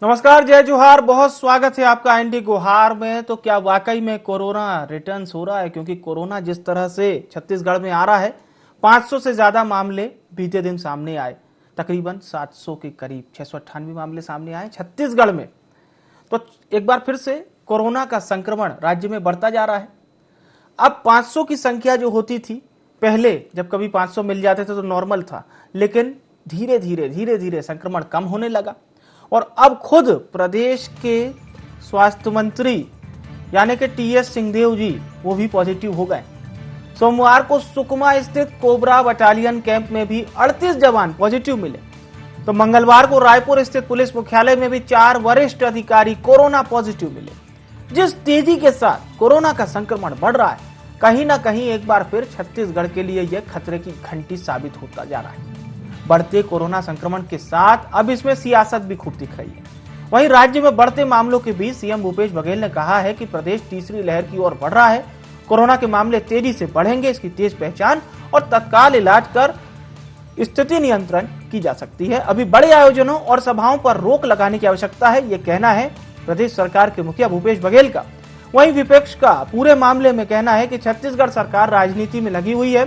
नमस्कार, जय जोहार। बहुत स्वागत है आपका एनडी गुहार में। तो क्या वाकई में कोरोना रिटर्न्स हो रहा है? क्योंकि कोरोना जिस तरह से छत्तीसगढ़ में आ रहा है, 500 से ज्यादा मामले बीते दिन सामने आए। तकरीबन 700 के करीब 698 मामले सामने आए छत्तीसगढ़ में। तो एक बार फिर से कोरोना का संक्रमण राज्य में बढ़ता जा रहा है। अब 500 की संख्या जो होती थी, पहले जब कभी 500 मिल जाते थे तो नॉर्मल था, लेकिन धीरे धीरे संक्रमण कम होने लगा। और अब खुद प्रदेश के स्वास्थ्य मंत्री यानी कि टीएस सिंहदेव जी वो भी पॉजिटिव हो गए। सोमवार को सुकमा स्थित कोबरा बटालियन कैंप में भी 38 जवान पॉजिटिव मिले। तो मंगलवार को रायपुर स्थित पुलिस मुख्यालय में भी 4 वरिष्ठ अधिकारी कोरोना पॉजिटिव मिले। जिस तेजी के साथ कोरोना का संक्रमण बढ़ रहा है, कहीं ना कहीं एक बार फिर छत्तीसगढ़ के लिए यह खतरे की घंटी साबित होता जा रहा है। बढ़ते कोरोना संक्रमण के साथ अब इसमें सियासत भी खूब दिख रही है। वहीं राज्य में बढ़ते मामलों के बीच सीएम भूपेश बघेल ने कहा है कि प्रदेश तीसरी लहर की ओर बढ़ रहा है। कोरोना के मामले तेजी से बढ़ेंगे, इसकी तेज पहचान और तत्काल इलाज कर स्थिति नियंत्रण की जा सकती है। अभी बड़े आयोजनों और सभाओं पर रोक लगाने की आवश्यकता है, ये कहना है प्रदेश सरकार के मुखिया भूपेश बघेल का। वहीं विपक्ष का पूरे मामले में कहना है कि छत्तीसगढ़ सरकार राजनीति में लगी हुई है।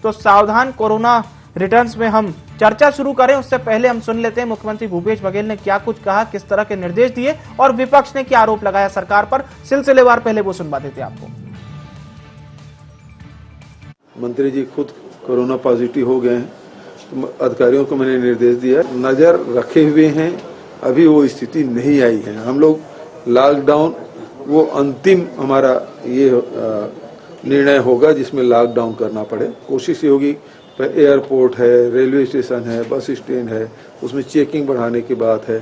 तो सावधान कोरोना रिटर्न्स में हम चर्चा शुरू करें, उससे पहले हम सुन लेते हैं मुख्यमंत्री भूपेश बघेल ने क्या कुछ कहा, किस तरह के निर्देश दिए और विपक्ष ने क्या आरोप लगाया सरकार पर। सिलसिलेवार पहले वो सुनवा देते हैं आपको। मंत्री जी खुद कोरोना पॉजिटिव हो गए हैं, तो अधिकारियों को मैंने निर्देश दिया, नजर रखे हुए हैं। अभी वो स्थिति नहीं आई है। हम लोग लॉकडाउन वो अंतिम हमारा ये निर्णय होगा जिसमें लॉकडाउन करना पड़े। कोशिश ये होगी, एयरपोर्ट है, रेलवे स्टेशन है, बस स्टैंड है, उसमें चेकिंग बढ़ाने की बात है,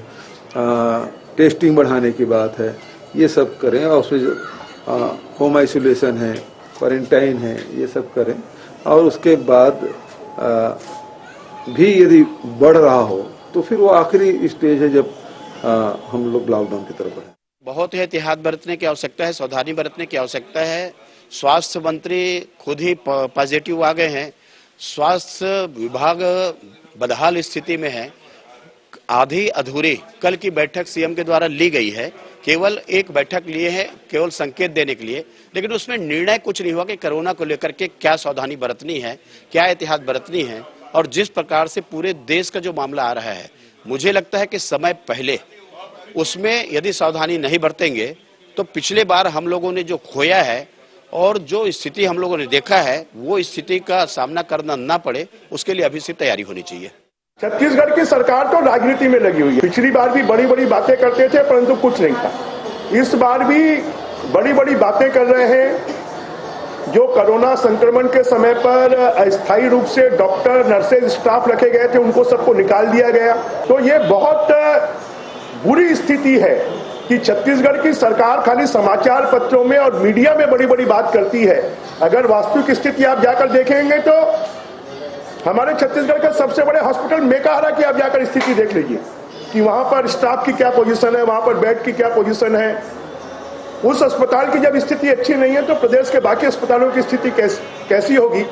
टेस्टिंग बढ़ाने की बात है, ये सब करें। और उसमें होम आइसोलेशन है, क्वारंटाइन है, ये सब करें। और उसके बाद भी यदि बढ़ रहा हो तो फिर वो आखिरी स्टेज है जब हम लोग लॉकडाउन की तरफ बढ़े। बहुत ही एहतियात बरतने की आवश्यकता है, सावधानी बरतने की आवश्यकता है। स्वास्थ्य मंत्री खुद ही पॉजिटिव आ गए हैं। स्वास्थ्य विभाग बदहाल स्थिति में है। आधी अधूरी कल की बैठक सीएम के द्वारा ली गई है। केवल एक बैठक लिए है, केवल संकेत देने के लिए, लेकिन उसमें निर्णय कुछ नहीं हुआ कि कोरोना को लेकर के क्या सावधानी बरतनी है, क्या एहतियात बरतनी है। और जिस प्रकार से पूरे देश का जो मामला आ रहा है, मुझे लगता है कि समय पहले उसमें यदि सावधानी नहीं बरतेंगे तो पिछले बार हम लोगों ने जो खोया है और जो स्थिति हम लोगों ने देखा है, वो स्थिति का सामना करना ना पड़े, उसके लिए अभी से तैयारी होनी चाहिए। छत्तीसगढ़ की सरकार तो राजनीति में लगी हुई है। पिछली बार भी बड़ी बड़ी बातें करते थे परंतु कुछ नहीं था। इस बार भी बड़ी बड़ी बातें कर रहे हैं। जो कोरोना संक्रमण के समय पर अस्थायी रूप से डॉक्टर, नर्सेज, स्टाफ रखे गए थे, उनको सबको निकाल दिया गया। तो ये बहुत बुरी स्थिति है कि छत्तीसगढ़ की सरकार खाली समाचार पत्रों में और मीडिया में बड़ी बड़ी बात करती है। अगर वास्तविक स्थिति आप जाकर देखेंगे तो हमारे छत्तीसगढ़ के सबसे बड़े हॉस्पिटल मेकाहारा की आप जाकर स्थिति देख लीजिए कि वहां पर स्टाफ की क्या पोजीशन है, वहां पर बेड की क्या पोजीशन है। उस अस्पताल की जब स्थिति अच्छी नहीं है तो प्रदेश के बाकी अस्पतालों की स्थिति कैसी होगी।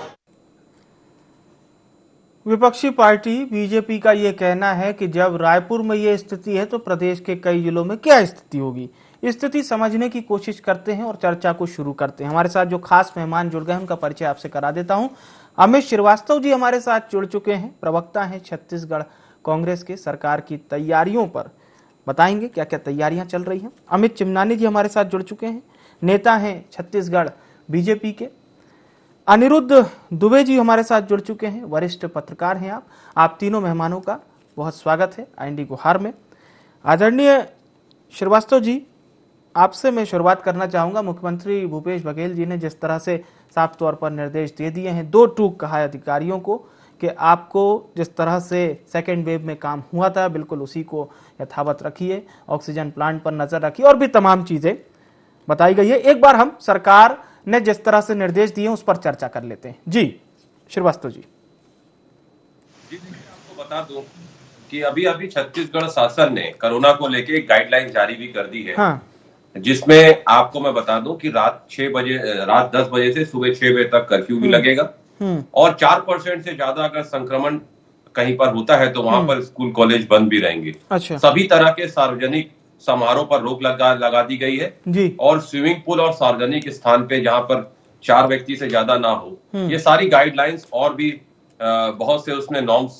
विपक्षी पार्टी बीजेपी का यह कहना है कि जब रायपुर में यह स्थिति है तो प्रदेश के कई जिलों में क्या स्थिति होगी। स्थिति समझने की कोशिश करते हैं और चर्चा को शुरू करते हैं। हमारे साथ जो खास मेहमान जुड़ गए हैं उनका परिचय आपसे करा देता हूं। अमित श्रीवास्तव जी हमारे साथ जुड़ चुके हैं, प्रवक्ता हैं छत्तीसगढ़ कांग्रेस के। सरकार की तैयारियों पर बताएंगे क्या क्या तैयारियां चल रही हैं। अमित चिमनानी जी हमारे साथ जुड़ चुके हैं, नेता हैं छत्तीसगढ़ बीजेपी के। अनिरुद्ध दुबे जी हमारे साथ जुड़ चुके हैं, वरिष्ठ पत्रकार हैं आप तीनों मेहमानों का बहुत स्वागत है एनडी गुहार में। आदरणीय श्रीवास्तव जी, आपसे मैं शुरुआत करना चाहूंगा। मुख्यमंत्री भूपेश बघेल जी ने जिस तरह से साफ तौर पर निर्देश दे दिए हैं, 2 टूक कहा है अधिकारियों को कि आपको जिस तरह से सेकेंड वेव में काम हुआ था बिल्कुल उसी को यथावत रखिए, ऑक्सीजन प्लांट पर नजर रखिए और भी तमाम चीजें बताई गई है। एक बार हम सरकार ने जिस तरह से निर्देश दिए उस पर चर्चा कर लेते हैं। जी श्रीवास्तव जी। आपको बता दूं कि अभी छत्तीसगढ़ शासन ने कोरोना को लेके गाइडलाइन जारी भी कर दी है। हाँ। जिसमें आपको मैं बता दूं कि रात 10 बजे से सुबह 6 बजे तक कर्फ्यू भी लगेगा और 4% से ज्यादा अगर संक्रमण कहीं पर होता है तो वहां पर स्कूल कॉलेज बंद भी रहेंगे। अच्छा। सभी तरह के सार्वजनिक समारोह पर रोक लगा दी गई है जी। और स्विमिंग पूल और सार्वजनिक स्थान पे जहां पर 4 व्यक्ति से ज्यादा ना हो, ये सारी गाइडलाइंस और भी बहुत से उसमें नॉर्म्स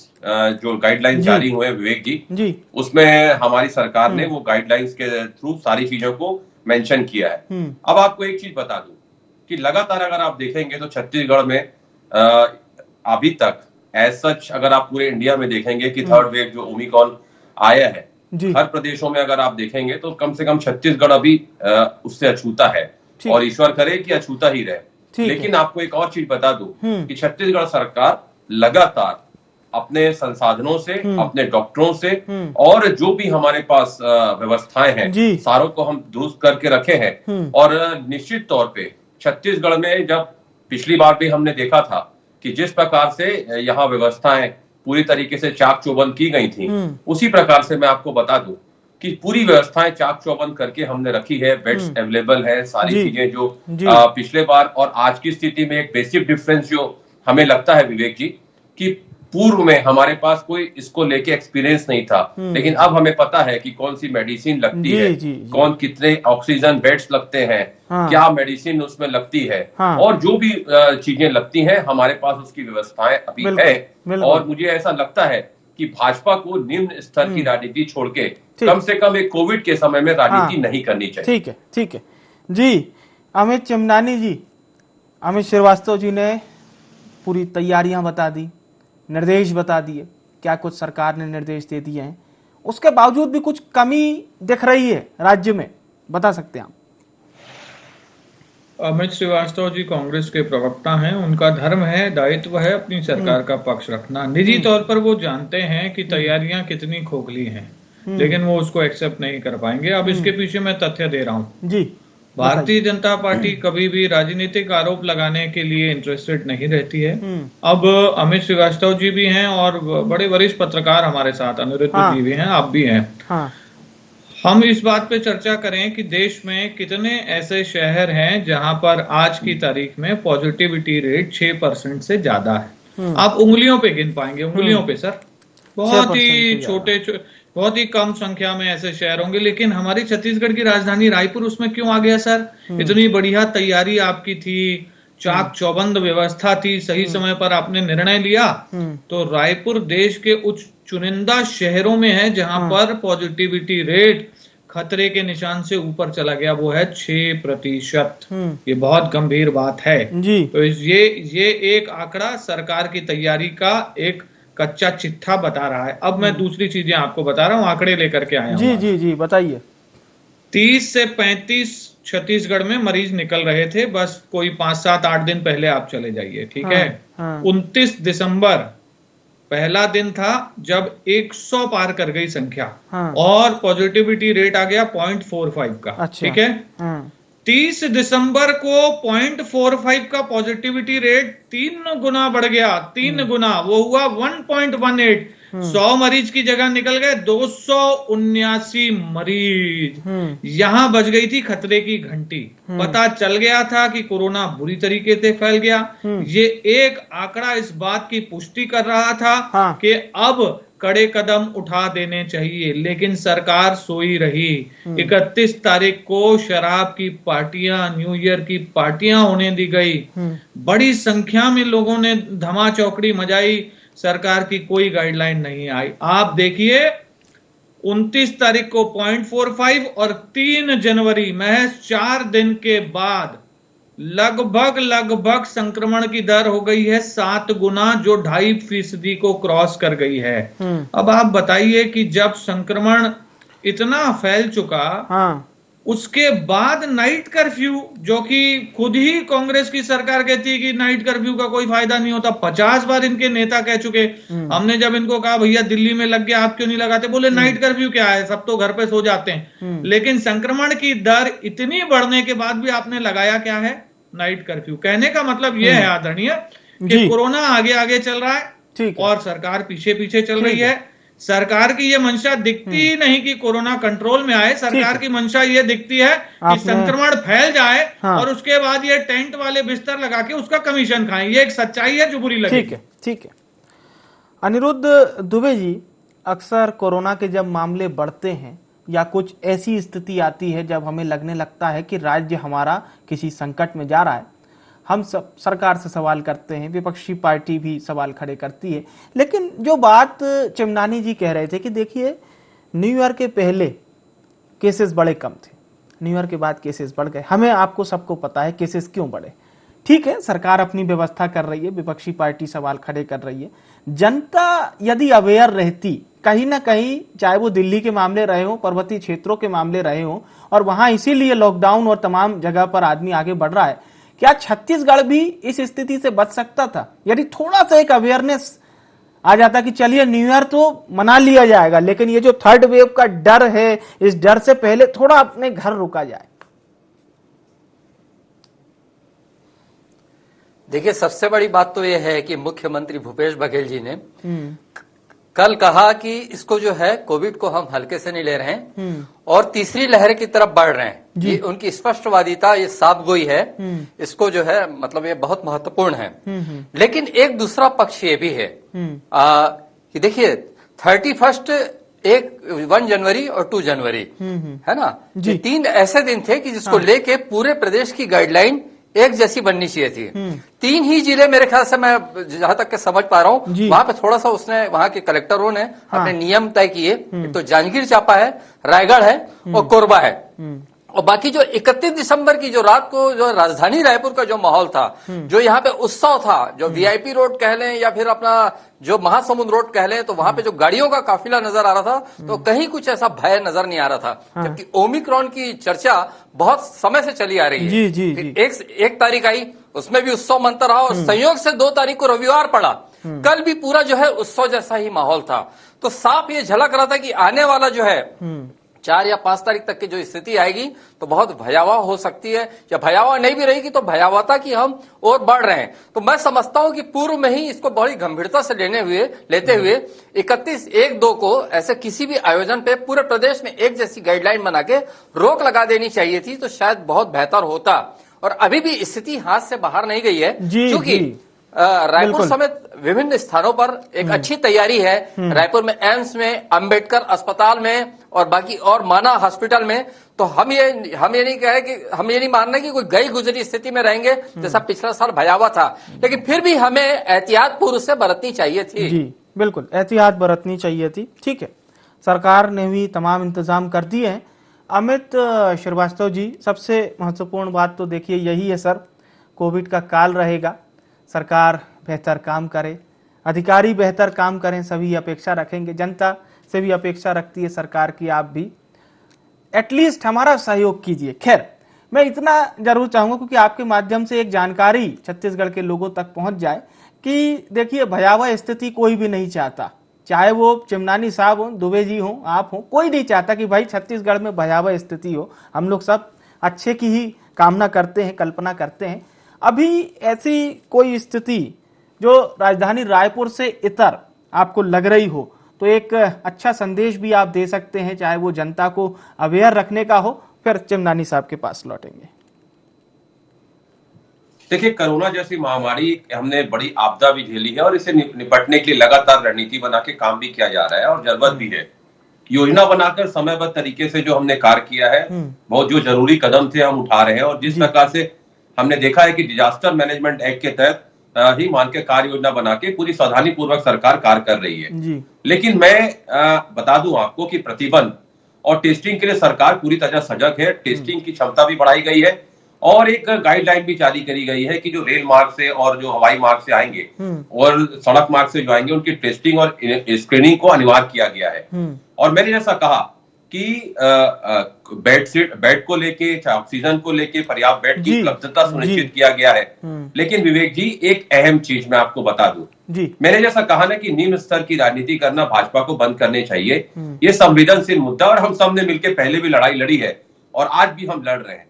जो गाइडलाइंस जारी हुए हैं विवेक जी, उसमें हमारी सरकार ने वो गाइडलाइंस के थ्रू सारी चीजों को मेंशन किया है। अब आपको एक चीज बता दूं कि लगातार अगर आप देखेंगे तो छत्तीसगढ़ में अभी तक एज सच अगर आप पूरे इंडिया में देखेंगे कि थर्ड वेव जो ओमिक्रॉन आया है, हर प्रदेशों में अगर आप देखेंगे तो कम से कम छत्तीसगढ़ अभी उससे अछूता है और ईश्वर करे कि अछूता ही रहे। लेकिन आपको एक और चीज बता दूं कि छत्तीसगढ़ सरकार लगातार अपने संसाधनों से, अपने डॉक्टरों से और जो भी हमारे पास व्यवस्थाएं हैं सारों को हम दुरुस्त करके रखे हैं। और निश्चित तौर पे छत्तीसगढ़ में जब पिछली बार भी हमने देखा था कि जिस प्रकार से यहाँ व्यवस्थाएं पूरी तरीके से चाक चौबंद की गई थी, उसी प्रकार से मैं आपको बता दूं कि पूरी व्यवस्थाएं चाक चौबंद करके हमने रखी है। बेड्स अवेलेबल है, सारी चीजें जो पिछले बार और आज की स्थिति में एक बेसिक डिफरेंस जो हमें लगता है विवेक जी कि पूर्व में हमारे पास कोई इसको लेके एक्सपीरियंस नहीं था, लेकिन अब हमें पता है कि कौन सी मेडिसिन लगती है, कौन कितने ऑक्सीजन बेड्स लगते हैं, क्या मेडिसिन उसमें लगती है और जो भी चीजें लगती हैं हमारे पास उसकी व्यवस्थाएं अभी है। और मुझे ऐसा लगता है कि भाजपा को निम्न स्तर की राजनीति छोड़ के कम से कम एक कोविड के समय में राजनीति नहीं करनी चाहिए। ठीक है जी। अमित चिमनानी जी, अमित श्रीवास्तव जी ने पूरी तैयारियां बता दी, निर्देश बता दिए, क्या कुछ सरकार ने निर्देश दे दिए हैं, उसके बावजूद भी कुछ कमी दिख रही है राज्य में, बता सकते हैं आप? अमित श्रीवास्तव जी कांग्रेस के प्रवक्ता हैं, उनका धर्म है, दायित्व है अपनी सरकार का पक्ष रखना। निजी तौर पर वो जानते हैं कि तैयारियां कितनी खोखली हैं, लेकिन वो उसको एक्सेप्ट नहीं कर पाएंगे। अब इसके पीछे मैं तथ्य दे रहा हूँ जी। भारतीय जनता पार्टी कभी भी राजनीतिक आरोप लगाने के लिए इंटरेस्टेड नहीं रहती है। अब अमित श्रीवास्तव जी भी हैं और बड़े वरिष्ठ पत्रकार हमारे साथ अनिरुद्ध जी भी हैं, आप भी हैं। हम इस बात पे चर्चा करें कि देश में कितने ऐसे शहर हैं जहां पर आज की तारीख में पॉजिटिविटी रेट 6% से ज्यादा है। आप उंगलियों पे गिन पाएंगे, उंगलियों पे सर, बहुत ही छोटे बहुत ही कम संख्या में ऐसे शहर होंगे। लेकिन हमारी छत्तीसगढ़ की राजधानी रायपुर उसमें क्यों आ गया सर? इतनी बढ़िया तैयारी आपकी थी, चाक चौबंद व्यवस्था थी, सही समय पर आपने निर्णय लिया, तो रायपुर देश के उच्च चुनिंदा शहरों में है जहां पर पॉजिटिविटी रेट खतरे के निशान से ऊपर चला गया, वो है 6%। ये बहुत गंभीर बात है जी। तो ये एक आंकड़ा सरकार की तैयारी का एक कच्चा चिट्ठा बता रहा है। अब मैं दूसरी चीजें आपको बता रहा हूँ, आंकड़े लेकर के आया हूँ। जी बताइए। 30 से 35 छत्तीसगढ़ में मरीज निकल रहे थे, बस कोई 5, 7, 8 दिन पहले आप चले जाइए, ठीक है। 29 दिसंबर पहला दिन था जब 100 पार कर गई संख्या और पॉजिटिविटी रेट आ गया 0.45 का, ठीक है। 30 दिसंबर को 0.45 का पॉजिटिविटी रेट 3 गुना बढ़ गया, 3 गुना, वो हुआ 1.18। 100 मरीज की जगह निकल गए 279 मरीज। यहां बज गई थी खतरे की घंटी। पता चल गया था कि कोरोना बुरी तरीके से फैल गया। ये एक आंकड़ा इस बात की पुष्टि कर रहा था कि अब कड़े कदम उठा देने चाहिए, लेकिन सरकार सोई रही। 31 तारीख को शराब की पार्टियां, न्यू ईयर की पार्टियां होने दी गई, बड़ी संख्या में लोगों ने धमा चौकड़ी मचाई, सरकार की कोई गाइडलाइन नहीं आई। आप देखिए 29 तारीख को 0.45 और 3 जनवरी महज 4 दिन के बाद लगभग संक्रमण की दर हो गई है 7 गुना, जो 2.5% को क्रॉस कर गई है। अब आप बताइए कि जब संक्रमण इतना फैल चुका, उसके बाद नाइट कर्फ्यू, जो कि खुद ही कांग्रेस की सरकार कहती है कि नाइट कर्फ्यू का कोई फायदा नहीं होता, 50 बार इनके नेता कह चुके। हमने जब इनको कहा भैया दिल्ली में लग गया, आप क्यों नहीं लगाते, बोले नाइट कर्फ्यू क्या है, सब तो घर पे सो जाते हैं। लेकिन संक्रमण की दर इतनी बढ़ने के बाद भी आपने लगाया क्या है, नाइट कर्फ्यू। कहने का मतलब यह है आदरणीय कि कोरोना आगे आगे चल रहा है और सरकार पीछे पीछे चल रही है। सरकार की ये मंशा दिखती ही नहीं कि कोरोना कंट्रोल में आए, सरकार की मंशा ये दिखती है कि संक्रमण फैल जाए और उसके बाद ये टेंट वाले बिस्तर लगा के उसका कमीशन खाएं। ये एक सच्चाई है जो बुरी लगी। ठीक है। अनिरुद्ध दुबे जी, अक्सर कोरोना के जब मामले बढ़ते हैं या कुछ ऐसी स्थिति आती है जब हमें लगने लगता है कि राज्य हमारा किसी संकट में जा रहा है, हम सब सरकार से सवाल करते हैं, विपक्षी पार्टी भी सवाल खड़े करती है। लेकिन जो बात चिमनानी जी कह रहे थे कि देखिए न्यू ईयर के पहले केसेस बड़े कम थे, न्यू ईयर के बाद केसेस बढ़ गए। हमें आपको सबको पता है केसेस क्यों बढ़े। ठीक है, सरकार अपनी व्यवस्था कर रही है, विपक्षी पार्टी सवाल खड़े कर रही है। जनता यदि अवेयर रहती, कहीं ना कहीं चाहे वो दिल्ली के मामले रहे हो, पर्वतीय क्षेत्रों के मामले रहे हो, और वहां इसीलिए लॉकडाउन और तमाम जगह पर आदमी आगे बढ़ रहा है, क्या छत्तीसगढ़ भी इस स्थिति से बच सकता था यदि थोड़ा सा एक अवेयरनेस आ जाता कि चलिए न्यू ईयर तो मना लिया जाएगा, लेकिन ये जो थर्ड वेव का डर है, इस डर से पहले थोड़ा अपने घर रुका जाए। देखिए, सबसे बड़ी बात तो यह है कि मुख्यमंत्री भूपेश बघेल जी ने कल कहा कि इसको जो है कोविड को हम हल्के से नहीं ले रहे हैं और तीसरी लहर की तरफ बढ़ रहे हैं। ये उनकी स्पष्टवादिता, ये साफगोई है, इसको जो है मतलब ये बहुत महत्वपूर्ण है। लेकिन एक दूसरा पक्ष ये भी है कि देखिए 31 1 जनवरी और 2 जनवरी है ना, ये 3 ऐसे दिन थे कि जिसको लेके पूरे प्रदेश की गाइडलाइन एक जैसी बननी चाहिए थी। 3 ही जिले मेरे ख्याल से, मैं जहां तक के समझ पा रहा हूं, वहां पे थोड़ा सा उसने वहां के कलेक्टरों ने अपने नियम तय किए। एक तो जांजगीर चांपा है, रायगढ़ है और कोरबा है। और बाकी जो 31 दिसंबर की जो रात को जो राजधानी रायपुर का जो माहौल था, जो यहाँ पे उत्सव था, जो वीआईपी रोड कह लें या फिर अपना जो महासमुंद रोड कह लें, तो वहां पे जो गाड़ियों का काफिला नजर आ रहा था, तो कहीं कुछ ऐसा भय नजर नहीं आ रहा था। जबकि ओमिक्रॉन की चर्चा बहुत समय से चली आ रही है। फिर एक तारीख आई, उसमें भी उत्सव मनता रहा और संयोग से 2 तारीख को रविवार पड़ा, कल भी पूरा जो है उत्सव जैसा ही माहौल था। तो साफ ये झलक रहा था कि आने वाला जो है 4 या 5 तारीख तक की जो स्थिति आएगी तो बहुत भयावह हो सकती है, या भयावह नहीं भी रहेगी तो भयावहता की हम और बढ़ रहे हैं। तो मैं समझता हूं कि पूर्व में ही इसको बड़ी गंभीरता से लेते हुए 31/1-2 को ऐसे किसी भी आयोजन पे पूरे प्रदेश में एक जैसी गाइडलाइन बना के रोक लगा देनी चाहिए थी, तो शायद बहुत बेहतर होता। और अभी भी स्थिति हाथ से बाहर नहीं गई है, क्योंकि रायपुर समेत विभिन्न स्थानों पर एक अच्छी तैयारी है। रायपुर में एम्स में, अंबेडकर अस्पताल में और बाकी और माना हॉस्पिटल में। तो हम ये नहीं कहे कि हम ये नहीं मानना कि कोई गई गुजरी स्थिति में रहेंगे जैसा पिछला साल भयावह था, लेकिन फिर भी हमें एहतियात पूर्व से बरतनी चाहिए थी। जी बिल्कुल, एहतियात बरतनी चाहिए थी। ठीक है, सरकार ने भी तमाम इंतजाम कर दिए हैं। अमित श्रीवास्तव जी, सबसे महत्वपूर्ण बात तो देखिए यही है सर, कोविड का काल रहेगा, सरकार बेहतर काम करे, अधिकारी बेहतर काम करें, सभी अपेक्षा रखेंगे। जनता से भी अपेक्षा रखती है सरकार की, आप भी एटलीस्ट हमारा सहयोग कीजिए। खैर, मैं इतना जरूर चाहूंगा क्योंकि आपके माध्यम से एक जानकारी छत्तीसगढ़ के लोगों तक पहुंच जाए कि देखिए भयावह स्थिति कोई भी नहीं चाहता, चाहे वो चिमनानी साहब हो, दुबे जी हो, आप हो, कोई नहीं चाहता कि भाई छत्तीसगढ़ में भयावह स्थिति हो। हम लोग सब अच्छे की ही कामना करते हैं, कल्पना करते हैं। अभी ऐसी कोई स्थिति जो राजधानी रायपुर से इतर आपको लग रही हो तो एक अच्छा संदेश भी आप दे सकते हैं, चाहे वो जनता को अवेयर रखने का हो। फिर चिमनानी साहब के पास लौटेंगे। देखिए, कोरोना जैसी महामारी हमने बड़ी आपदा भी झेली है और इसे निपटने के लिए लगातार रणनीति बना के काम भी किया जा रहा है और जरूरत भी है। योजना बनाकर समयबद्ध तरीके से जो हमने कार्य किया है, बहुत जो जरूरी कदम थे हम उठा रहे हैं। और जिस प्रकार से हमने देखा है कि डिजास्टर मैनेजमेंट एक्ट के तहत ही मान के कार्य योजना बना के पूरी सावधानी पूर्वक सरकार कार्य कर रही है। लेकिन मैं बता दूं आपको कि प्रतिबंध और टेस्टिंग के लिए सरकार पूरी तरह सजग है। टेस्टिंग की क्षमता भी बढ़ाई गई है और एक गाइडलाइन भी जारी करी गई है कि जो रेल मार्ग से और जो हवाई मार्ग से आएंगे और सड़क मार्ग से जो आएंगे उनकी टेस्टिंग और स्क्रीनिंग को अनिवार्य किया गया है। और मैंने जैसा कहा कि बेड को लेके, ऑक्सीजन को लेके पर्याप्त बेड की उपलब्धता सुनिश्चित किया गया है। लेकिन विवेक जी, एक अहम चीज मैं आपको बता दूं, मैंने जैसा कहा ना कि निम्न स्तर की राजनीति करना भाजपा को बंद करनी चाहिए। ये संवेदनशील मुद्दा और हम सब ने मिलकर पहले भी लड़ाई लड़ी है और आज भी हम लड़ रहे हैं।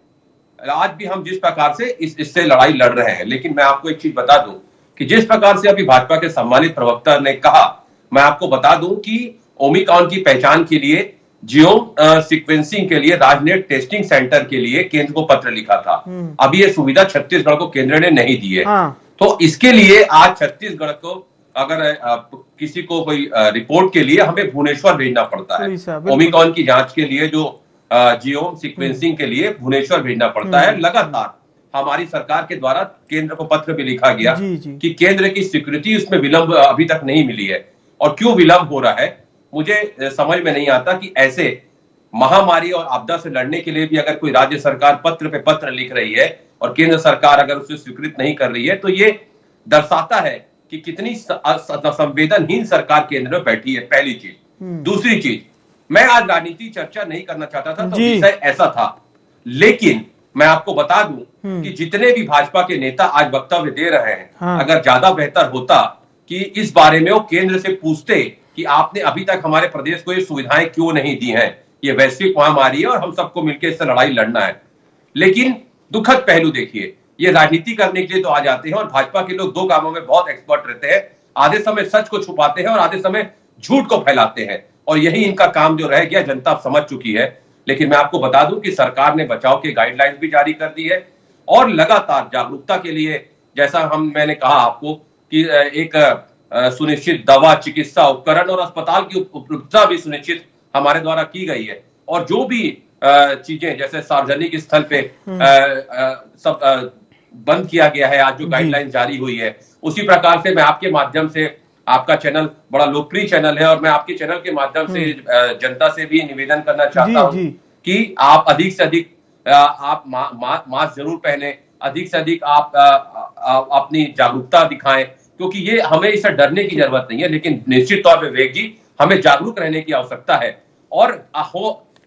आज भी हम जिस प्रकार से इससे लड़ाई लड़ रहे हैं। लेकिन मैं आपको एक चीज बता दूं कि जिस प्रकार से अभी भाजपा के सम्मानित प्रवक्ता ने कहा, मैं आपको बता दूं कि ओमिक्रॉन की पहचान के लिए, जिनोम सीक्वेंसिंग के लिए राजनेट टेस्टिंग सेंटर के लिए केंद्र को पत्र लिखा था। अभी ये सुविधा छत्तीसगढ़ को केंद्र ने नहीं दी है। तो इसके लिए आज छत्तीसगढ़ को अगर किसी को कोई रिपोर्ट के लिए हमें भुवनेश्वर भेजना पड़ता है। बिल्कुल। ओमिक्रॉन की जांच के लिए जो जीनोम सीक्वेंसिंग के लिए भुवनेश्वर भेजना पड़ता है। लगातार हमारी सरकार के द्वारा केंद्र को पत्र भी लिखा गया कि केंद्र की स्वीकृति उसमें विलंब अभी तक नहीं मिली है। और क्यों विलंब हो रहा है मुझे समझ में नहीं आता कि ऐसे महामारी और आपदा से लड़ने के लिए भी अगर कोई राज्य सरकार पत्र पे पत्र लिख रही है और केंद्र सरकार अगर उसे स्वीकृत नहीं कर रही है, तो ये दर्शाता है कि कितनी संवेदनहीन सरकार केंद्र में बैठी है। पहली चीज। दूसरी चीज, मैं आज राजनीति चर्चा नहीं करना चाहता था, तो विषय ऐसा था, लेकिन मैं आपको बता दूं कि जितने भी भाजपा के नेता आज वक्तव्य दे रहे हैं, अगर ज्यादा बेहतर होता कि इस बारे में वो केंद्र से पूछते कि आपने अभी तक हमारे प्रदेश को ये सुविधाएं क्यों नहीं दी हैं। ये वैश्विक महामारी है और हम सबको मिलकर इससे लड़ाई लड़ना है। लेकिन दुखद पहलू देखिए, ये राजनीति करने के लिए तो आ जाते हैं और भाजपा के लोग दो कामों में बहुत एक्सपर्ट रहते हैं। आधे समय सच को छुपाते हैं और आधे समय झूठ को फैलाते हैं, और यही इनका काम जो रह गया जनता समझ चुकी है। लेकिन मैं आपको बता दूं कि सरकार ने बचाव के गाइडलाइंस भी जारी कर दी है और लगातार जागरूकता के लिए, जैसा मैंने कहा आपको कि एक सुनिश्चित दवा, चिकित्सा उपकरण और अस्पताल की उपलब्धता भी सुनिश्चित हमारे द्वारा की गई है। और जो भी चीजें जैसे सार्वजनिक स्थल पे सब बंद किया गया है, आज जो गाइडलाइन जारी हुई है, उसी प्रकार से मैं आपके माध्यम से, आपका चैनल बड़ा लोकप्रिय चैनल है और मैं आपके चैनल के माध्यम से जनता से भी निवेदन करना चाहता हूं कि आप अधिक से अधिक आप मास्क जरूर पहने, अधिक से अधिक आप अपनी जागरूकता दिखाएं, क्योंकि ये हमें इससे डरने की जरूरत नहीं है। लेकिन निश्चित तौर पर विवेक जी, हमें जागरूक रहने की आवश्यकता है और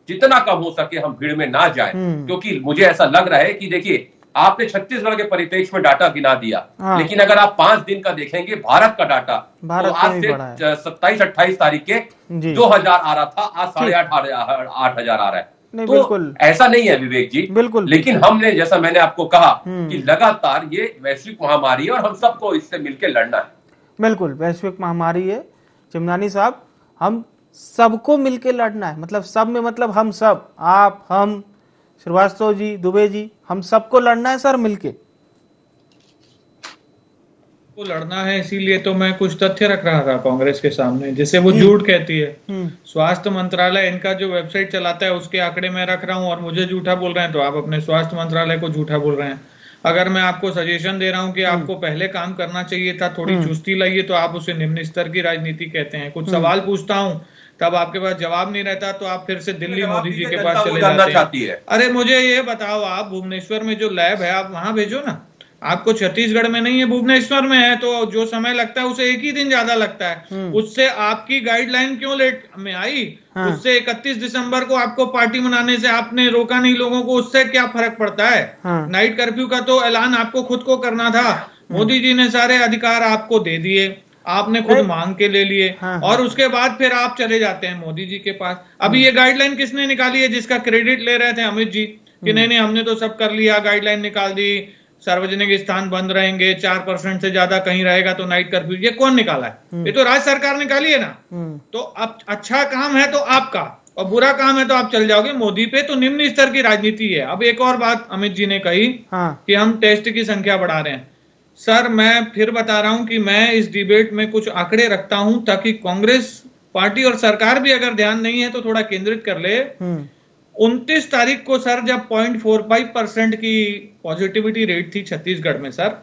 जितना कम हो सके हम भीड़ में ना जाएं, क्योंकि मुझे ऐसा लग रहा है कि देखिए, आपने छत्तीसगढ़ के परिप्रेक्ष्य में डाटा गिना दिया, लेकिन अगर आप 5 दिन का देखेंगे भारत का डाटा, तो आज से 27-28 तारीख के 2000 आ रहा था, आज 8,500 आ रहा है। तो ऐसा नहीं है विवेक जी, बिल्कुल। लेकिन हमने, जैसा मैंने आपको कहा कि लगातार ये वैश्विक महामारी है और हम सबको इससे मिलकर लड़ना है। बिल्कुल, वैश्विक महामारी है चिमनानी साहब, हम सबको मिलकर लड़ना है। मतलब सब में मतलब हम सब, आप, हम, श्रीवास्तव जी, दुबे जी, हम सबको लड़ना है सर मिलके। को लड़ना है, इसीलिए तो मैं कुछ तथ्य रख रहा था कांग्रेस के सामने, जिसे वो झूठ कहती है। स्वास्थ्य मंत्रालय इनका जो वेबसाइट चलाता है उसके आंकड़े मैं रख रहा हूं और मुझे झूठा बोल रहे हैं, तो आप अपने स्वास्थ्य मंत्रालय को झूठा बोल रहे हैं। अगर मैं आपको सजेशन दे रहा हूं कि आपको पहले काम करना चाहिए था, थोड़ी चुस्ती लाइए, तो आप उसे निम्न स्तर की राजनीति कहते हैं। कुछ सवाल पूछता हूं तब आपके पास जवाब नहीं रहता, तो आप फिर से दिल्ली मोदी जी के पास चले जाते हैं। अरे मुझे ये बताओ, आप भुवनेश्वर में जो लैब है आप वहां भेजो ना। आपको छत्तीसगढ़ में नहीं है, भुवनेश्वर में है, तो जो समय लगता है उसे एक ही दिन ज्यादा लगता है। उससे आपकी गाइडलाइन क्यों लेट में आई? उससे 31 दिसंबर को आपको पार्टी मनाने से आपने रोका नहीं लोगों को, उससे क्या फर्क पड़ता है? नाइट कर्फ्यू का तो ऐलान आपको खुद को करना था, मोदी जी ने सारे अधिकार आपको दे दिए, आपने खुद मांग के ले लिए, और उसके बाद फिर आप चले जाते हैं मोदी जी के पास। अभी ये गाइडलाइन किसने निकाली है जिसका क्रेडिट ले रहे थे अमित जी कि नहीं हमने तो सब कर लिया, गाइडलाइन निकाल दी, सार्वजनिक स्थान बंद रहेंगे, 4% से ज्यादा कहीं रहेगा तो नाइट कर्फ्यू। ये कौन निकाला है? ये तो राज्य सरकार निकाली है ना। तो अब अच्छा काम है तो आपका, और बुरा काम है तो आप चल जाओगे मोदी पे। तो निम्न स्तर की राजनीति है। अब एक और बात अमित जी ने कही कि हम टेस्ट की संख्या बढ़ा रहे हैं। सर मैं फिर बता रहा हूं कि मैं इस डिबेट में कुछ आंकड़े रखता हूं ताकि कांग्रेस पार्टी और सरकार भी अगर ध्यान नहीं है तो थोड़ा केंद्रित कर ले। 29 तारीख को सर जब 0.45% की पॉजिटिविटी रेट थी छत्तीसगढ़ में सर,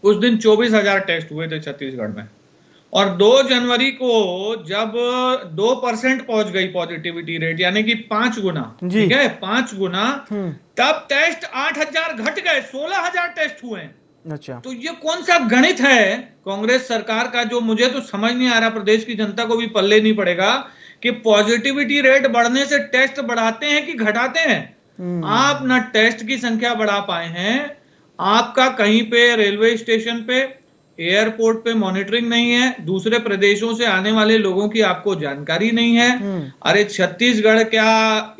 उस दिन 24,000 टेस्ट हुए थे छत्तीसगढ़ में, और 2 जनवरी को जब 2% पहुंच गई पॉजिटिविटी रेट, यानी कि 5 गुना, ठीक है, 5 गुना, तब टेस्ट 8,000 घट गए, 16,000 टेस्ट हुए। अच्छा, तो ये कौन सा गणित है कांग्रेस सरकार का, जो मुझे तो समझ नहीं आ रहा, प्रदेश की जनता को भी पल्ले नहीं पड़ेगा कि पॉजिटिविटी रेट बढ़ने से टेस्ट बढ़ाते हैं कि घटाते हैं। आप ना टेस्ट की संख्या बढ़ा पाए हैं, आपका कहीं पे रेलवे स्टेशन पे, एयरपोर्ट पे मॉनिटरिंग नहीं है, दूसरे प्रदेशों से आने वाले लोगों की आपको जानकारी नहीं है। अरे छत्तीसगढ़ क्या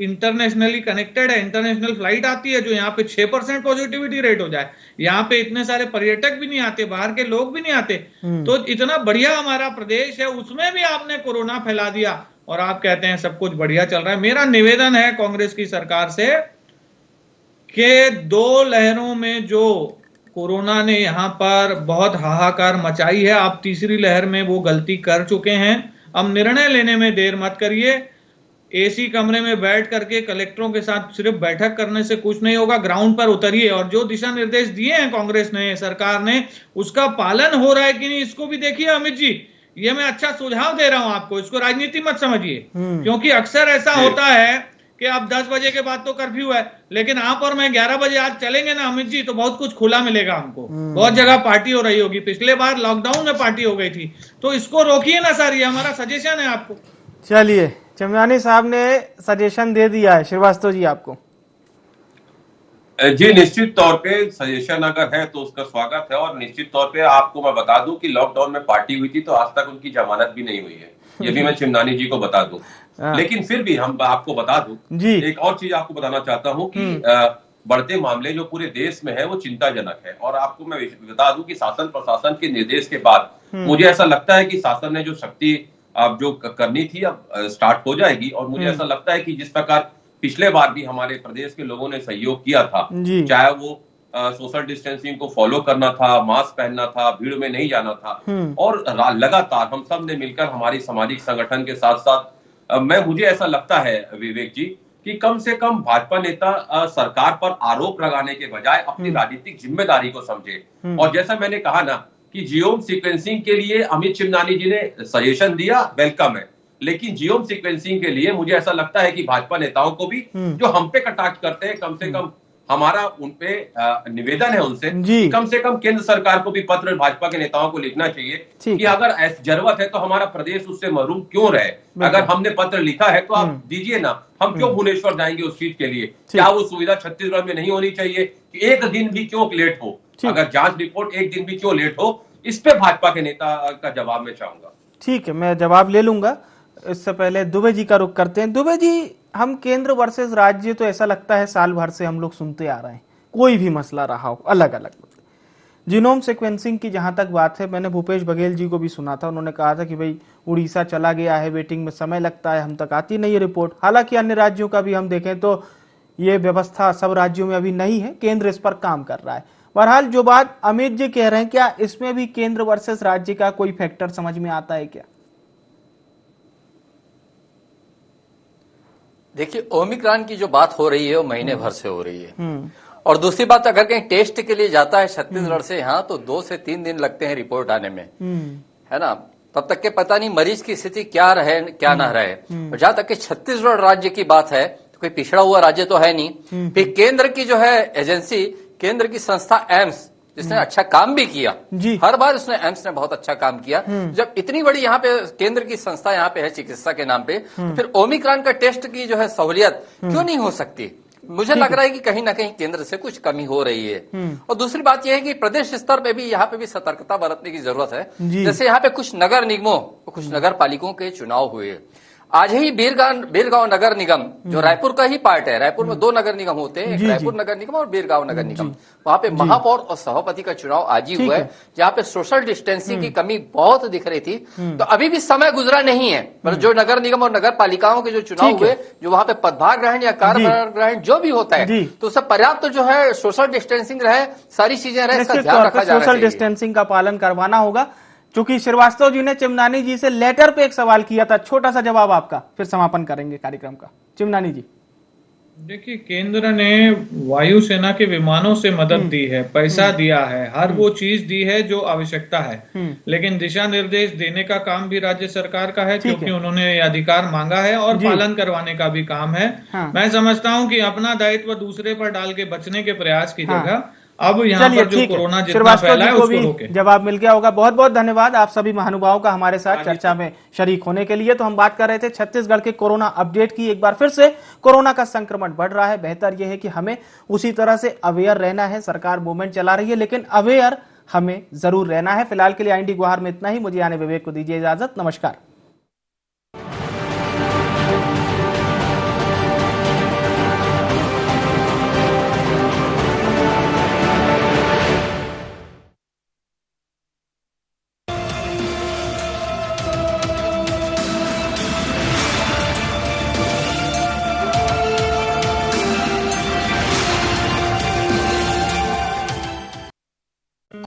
इंटरनेशनली कनेक्टेड है? इंटरनेशनल फ्लाइट आती है जो यहाँ पे 6% पॉजिटिविटी रेट हो जाए। यहाँ पे इतने सारे पर्यटक भी नहीं आते, बाहर के लोग भी नहीं आते। तो इतना बढ़िया हमारा प्रदेश है, उसमें भी आपने कोरोना फैला दिया और आप कहते हैं सब कुछ बढ़िया चल रहा है। मेरा निवेदन है कांग्रेस की सरकार से कि 2 लहरों में जो कोरोना ने यहाँ पर बहुत हाहाकार मचाई है। आप तीसरी लहर में वो गलती कर चुके हैं। अब निर्णय लेने में देर मत करिए। एसी कमरे में बैठ करके कलेक्टरों के साथ सिर्फ बैठक करने से कुछ नहीं होगा। ग्राउंड पर उतरिए और जो दिशा निर्देश दिए हैं कांग्रेस ने, सरकार ने, उसका पालन हो रहा है कि नहीं, इसको भी देखिए। अमित जी, ये मैं अच्छा सुझाव दे रहा हूं आपको, इसको राजनीति मत समझिए, क्योंकि अक्सर ऐसा होता है कि अब 10 बजे के बाद तो कर्फ्यू है, लेकिन आप और मैं 11 बजे आज चलेंगे ना अमित जी, तो बहुत कुछ खुला मिलेगा हमको। बहुत जगह पार्टी हो रही होगी। पिछले बार लॉकडाउन में पार्टी हो गई थी, तो इसको रोकिए ना सर, ये हमारा सजेशन है आपको। चलिए, चमयानी साहब ने सजेशन दे दिया है। श्रीवास्तव जी आपको। जी, निश्चित तौर पे सजेशन अगर है तो उसका स्वागत है। और निश्चित तौर पे आपको मैं बता दूं कि लॉकडाउन में पार्टी हुई थी तो आज तक उनकी जमानत भी नहीं हुई है, ये भी मैं चिमनानी जी को बता दूं। लेकिन फिर भी हम आपको बता दूं जी, एक और चीज आपको बताना चाहता हूं कि बढ़ते मामले जो पूरे देश में है वो चिंताजनक है। और आपको मैं बता दूं कि शासन प्रशासन के निर्देश के बाद मुझे ऐसा लगता है कि शासन ने जो शक्ति अब जो करनी थी अब स्टार्ट हो जाएगी। और मुझे ऐसा लगता है कि जिस प्रकार पिछले बार भी हमारे प्रदेश के लोगों ने सहयोग किया था, चाहे वो सोशल डिस्टेंसिंग को फॉलो करना था, मास्क पहनना था, भीड़ में नहीं जाना था, और लगातार हम सब ने मिलकर हमारी सामाजिक संगठन के साथ साथ मुझे ऐसा लगता है विवेक जी कि कम से कम भाजपा नेता सरकार पर आरोप लगाने के बजाय अपनी राजनीतिक जिम्मेदारी को समझे। और जैसा मैंने कहा ना कि जियोम सीक्वेंसिंग के लिए अमित चिमनानी जी ने सजेशन दिया, वेलकम है, लेकिन जियोम सीक्वेंसिंग के लिए मुझे ऐसा लगता है कि भाजपा नेताओं को भी जो हम पे कटाक्ष करते हैं, कम से कम हमारा उनपे निवेदन है उनसे कि कम से कम केंद्र सरकार को भी पत्र भाजपा के नेताओं को लिखना चाहिए कि अगर जरूरत है तो हमारा प्रदेश उससे महरूम क्यों रहे। अगर हमने पत्र लिखा है तो आप दीजिए ना, हम क्यों भुवनेश्वर जाएंगे उस चीज के लिए? क्या वो सुविधा छत्तीसगढ़ में नहीं होनी चाहिए कि एक दिन भी क्यों लेट हो, अगर जांच रिपोर्ट एक दिन भी क्यों लेट हो? इस पे भाजपा के नेता का जवाब मैं चाहूंगा। ठीक है, मैं जवाब ले लूंगा। इससे पहले दुबे जी का रुख करते हैं। दुबे जी, हम केंद्र वर्सेस राज्य तो ऐसा लगता है साल भर से हम लोग सुनते आ रहे हैं, कोई भी मसला रहा हो अलग अलग। जीनोम सीक्वेंसिंग की जहां तक बात है, मैंने भूपेश बघेल जी को भी सुना था, उन्होंने कहा था कि भाई उड़ीसा चला गया है, वेटिंग में समय लगता है, हम तक आती नहीं है रिपोर्ट। हालांकि अन्य राज्यों का भी हम देखें तो ये व्यवस्था सब राज्यों में अभी नहीं है, केंद्र इस पर काम कर रहा है। बहरहाल जो बात अमित जी कह रहे हैं, क्या इसमें भी केंद्र वर्सेस राज्य का कोई फैक्टर समझ में आता है क्या? देखिए, ओमिक्रॉन की जो बात हो रही है वो महीने भर से हो रही है। और दूसरी बात, अगर कहीं टेस्ट के लिए जाता है छत्तीसगढ़ से यहाँ, तो 2 से 3 दिन लगते हैं रिपोर्ट आने में, है ना। तब तक के पता नहीं मरीज की स्थिति क्या रहे क्या ना रहे। और जहां तक कि छत्तीसगढ़ राज्य की बात है, तो कोई पिछड़ा हुआ राज्य तो है नहीं। फिर केंद्र की जो है एजेंसी, केंद्र की संस्था एम्स, जिसने अच्छा काम भी किया, हर बार उसने एम्स ने बहुत अच्छा काम किया। जब इतनी बड़ी यहाँ पे केंद्र की संस्था यहाँ पे है चिकित्सा के नाम पे, तो फिर ओमिक्रॉन का टेस्ट की जो है सहूलियत क्यों नहीं हो सकती? मुझे लग रहा है कि कहीं ना कहीं केंद्र से कुछ कमी हो रही है। और दूसरी बात यह है कि प्रदेश स्तर पे भी यहाँ पे भी सतर्कता बरतने की जरूरत है। जैसे यहाँ पे कुछ नगर निगमों, कुछ नगर पालिकाओं के चुनाव हुए। आज ही बीरगांव नगर निगम, जो रायपुर का ही पार्ट है, रायपुर में 2 नगर निगम होते हैं, एक रायपुर नगर निगम और बीरगांव नगर निगम। वहां पे महापौर और सभापति का चुनाव आज ही हुआ है, जहाँ पे सोशल डिस्टेंसिंग की कमी बहुत दिख रही थी। तो अभी भी समय गुजरा नहीं है, पर जो नगर निगम और नगर पालिकाओं के जो चुनाव हुए, जो वहां पे पदभार ग्रहण या कार्यभार ग्रहण जो भी होता है, तो सब पर्याप्त जो है सोशल डिस्टेंसिंग रहे, सारी चीजें रहे, इसका ध्यान रखा जाना चाहिए। सोशल डिस्टेंसिंग का पालन करवाना होगा। चूंकि श्रीवास्तव जी ने चिमनानी जी से लेटर पे एक सवाल किया था, छोटा सा जवाब आपका, फिर समापन करेंगे कार्यक्रम का। चिमनानी जी, देखिए, केंद्र ने वायुसेना के विमानों से मदद दी है, पैसा दिया है, हर वो चीज दी है जो आवश्यकता है, लेकिन दिशा निर्देश देने का काम भी राज्य सरकार का है, क्योंकि उन्होंने अधिकार मांगा है और पालन करवाने का भी काम है। मैं समझता हूं कि अपना दायित्व दूसरे पर डाल के बचने के प्रयास की जगह अब यहाँ पर जो कोरोना जितना फैला है उसको रोके। जवाब मिल गया होगा। बहुत बहुत धन्यवाद आप सभी महानुभावों का हमारे साथ चर्चा में शरीक होने के लिए। तो हम बात कर रहे थे छत्तीसगढ़ के कोरोना अपडेट की। एक बार फिर से कोरोना का संक्रमण बढ़ रहा है। बेहतर यह है कि हमें उसी तरह से अवेयर रहना है। सरकार मूवमेंट चला रही है, लेकिन अवेयर हमें जरूर रहना है। फिलहाल के लिए IND गुहार में इतना ही। मुझे यानी विवेक को दीजिए इजाजत। नमस्कार।